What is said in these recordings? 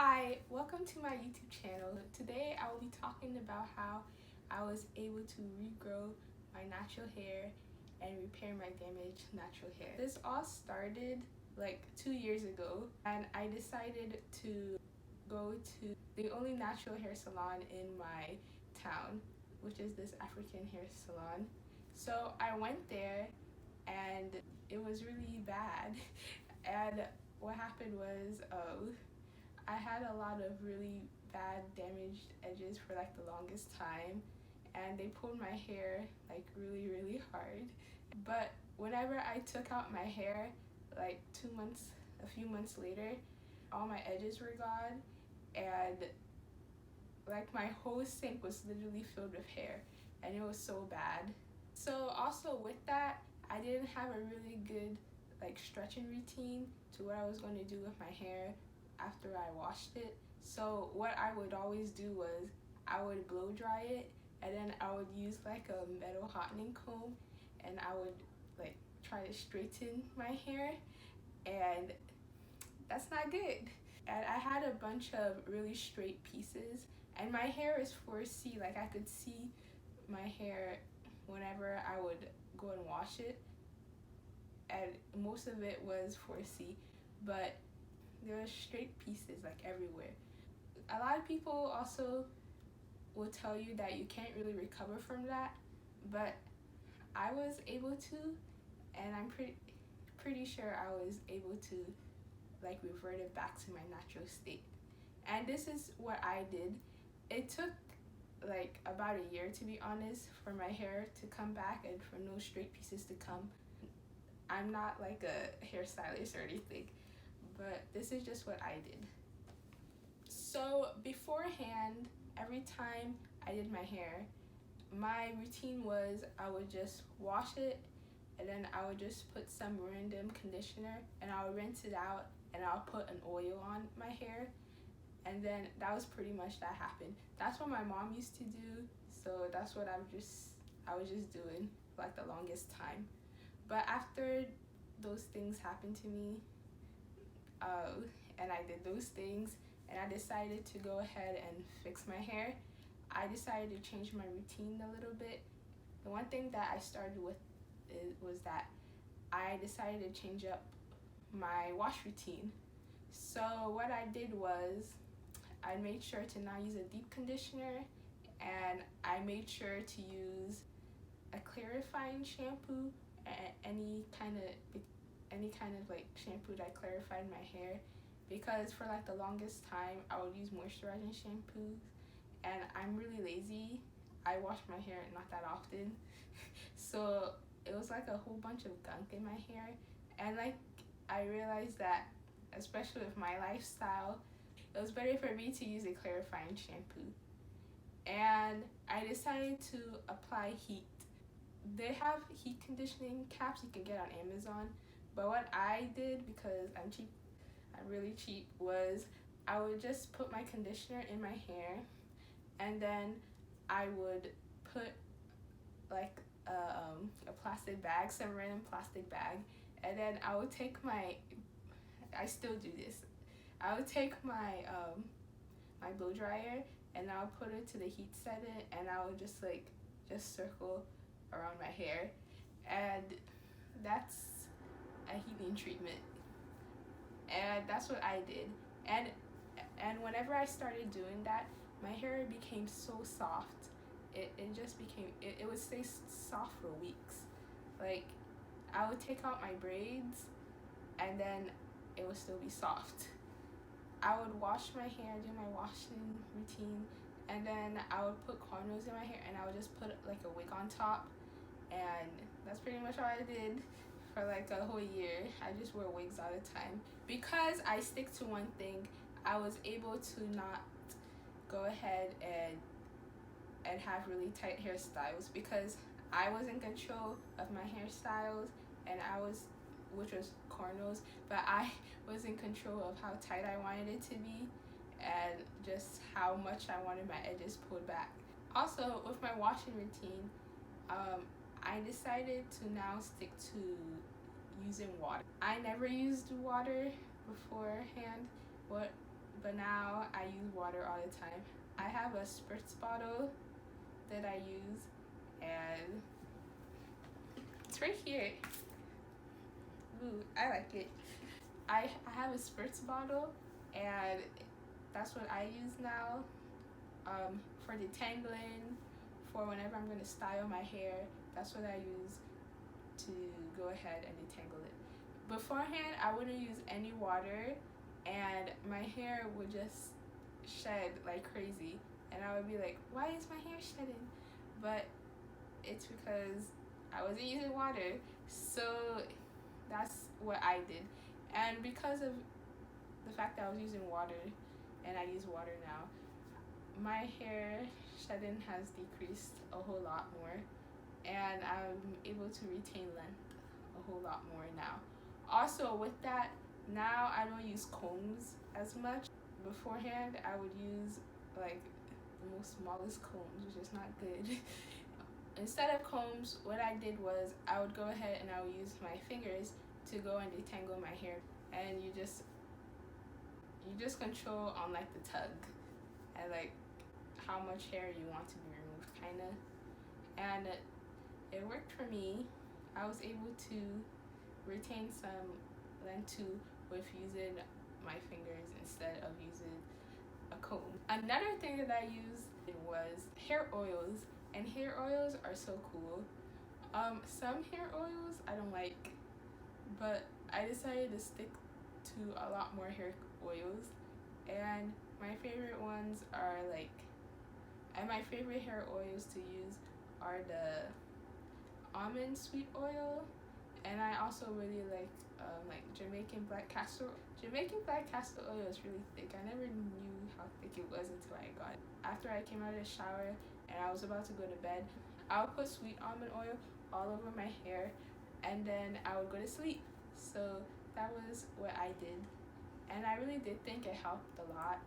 Hi, welcome to my YouTube channel. Today I will be talking about how I was able to regrow my natural hair and repair my damaged natural hair. This all started like 2 years ago, and I decided to go to the only natural hair salon in my town, which is this African hair salon. So I went there and it was really bad. And what happened was I had a lot of really bad damaged edges for like the longest time, and they pulled my hair like really hard. But whenever I took out my hair, like a few months later, all my edges were gone, and like my whole sink was literally filled with hair, and it was so bad. So also with that, I didn't have a really good like stretching routine to what I was going to do with my hair after I washed it. So what I would always do was I would blow dry it, and then I would use like a metal hottening comb, and I would like try to straighten my hair, and that's not good. And I had a bunch of really straight pieces, and my hair is 4C. Like I could see my hair whenever I would go and wash it, and most of it was 4C, but there were straight pieces like everywhere. A lot of people also will tell you that you can't really recover from that, but I was able to, and I'm pretty sure I was able to like revert it back to my natural state. And this is what I did. It took like about a year, to be honest, for my hair to come back and for no straight pieces to come. I'm not like a hairstylist or anything, but this is just what I did. So beforehand, every time I did my hair, my routine was I would just wash it, and then I would just put some random conditioner, and I would rinse it out, and I'll put an oil on my hair, and then that was pretty much that happened. That's what my mom used to do, so that's what I was just doing for like the longest time. But after those things happened to me, and I did those things, and I decided to go ahead and fix my hair, I decided to change my routine a little bit. The one thing that I started with was that I decided to change up my wash routine. So what I did was I made sure to not use a deep conditioner, and I made sure to use a clarifying shampoo, any kind of like shampoo that clarified my hair, because for like the longest time I would use moisturizing shampoos, and I'm really lazy. I wash my hair not that often. So it was like a whole bunch of gunk in my hair, and like I realized that, especially with my lifestyle, it was better for me to use a clarifying shampoo. And I decided to apply heat. They have heat conditioning caps you can get on Amazon, but what I did, because I'm really cheap, was I would just put my conditioner in my hair, and then I would put like a plastic bag, some random plastic bag, and then I would take I still do this, I would take my blow dryer, and I would put it to the heat setting, and I would just circle around my hair, and that's a heating treatment. And that's what I did. And whenever I started doing that, my hair became so soft. It just became, it would stay soft for weeks. Like I would take out my braids, and then it would still be soft. I would wash my hair, do my washing routine, and then I would put cornrows in my hair, and I would just put like a wig on top, and that's pretty much all I did for like a whole year. I just wore wigs all the time. Because I stick to one thing, I was able to not go ahead and have really tight hairstyles, because I was in control of my hairstyles, and which was cornrows, but I was in control of how tight I wanted it to be, and just how much I wanted my edges pulled back. Also, with my washing routine, I decided to now stick to using water. I never used water beforehand. but now I use water all the time. I have a spritz bottle that I use, and it's right here. Ooh, I like it. I have a spritz bottle, and that's what I use now, for detangling, for whenever I'm going to style my hair. That's what I use to go ahead and detangle it. Beforehand, I wouldn't use any water, and my hair would just shed like crazy, and I would be like, why is my hair shedding? But it's because I wasn't using water, so that's what I did. And because of the fact that I was using water, and I use water now, my hair shedding has decreased a whole lot more, and I'm able to retain length a whole lot more now. Also, with that, now I don't use combs as much. Beforehand, I would use like the most smallest combs, which is not good. Instead of combs, what I did was I would go ahead and I would use my fingers to go and detangle my hair, and you just control on like the tug and like how much hair you want to be removed, kind of. And it worked for me. I was able to retain some length too with using my fingers instead of using a comb. Another thing that I used was hair oils, and hair oils are so cool. Some hair oils I don't like, but I decided to stick to a lot more hair oils, and my favorite ones are my favorite hair oils to use are the almond sweet oil, and I also really like Jamaican black castor. Jamaican black castor oil is really thick. I never knew how thick it was until I got it. After I came out of the shower and I was about to go to bed, I would put sweet almond oil all over my hair, and then I would go to sleep. So that was what I did, and I really did think it helped a lot,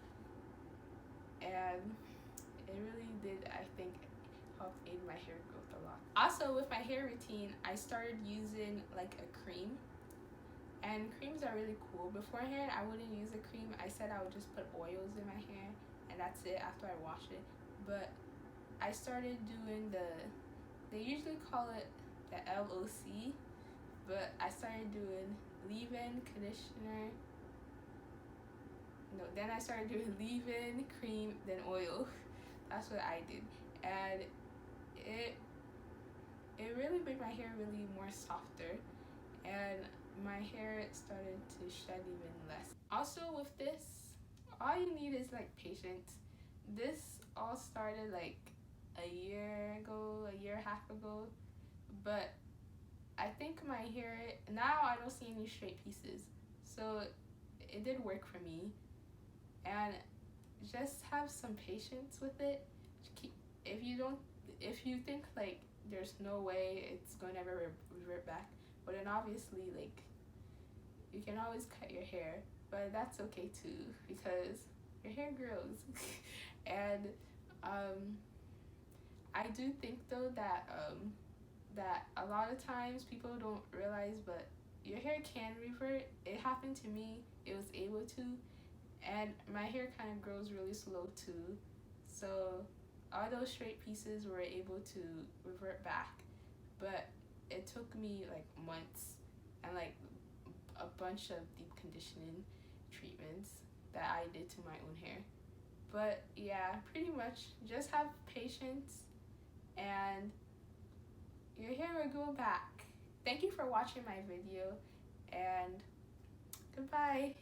and it really did, I think, help aid my hair growth a lot. Also, with my hair routine, I started using like a cream, and creams are really cool. Beforehand, I wouldn't use a cream. I said I would just put oils in my hair, and that's it after I wash it. But I started doing they usually call it the LOC, but I started doing leave-in, conditioner. No, then I started doing leave-in, cream, then oil. That's what I did, and it really made my hair really more softer, and my hair started to shed even less. Also, with this, all you need is like patience. This all started like a year ago, a year and a half ago, but I think my hair now, I don't see any straight pieces, so it did work for me. And just have some patience with it. If you think like there's no way it's going to ever revert back, but then obviously like you can always cut your hair, but that's okay too, because your hair grows. And I do think though that that a lot of times people don't realize, but your hair can revert. It happened to me. It was able to, and my hair kind of grows really slow too. So all those straight pieces were able to revert back, but it took me like months and like a bunch of deep conditioning treatments that I did to my own hair. But yeah, pretty much just have patience and your hair will go back. Thank you for watching my video, and goodbye.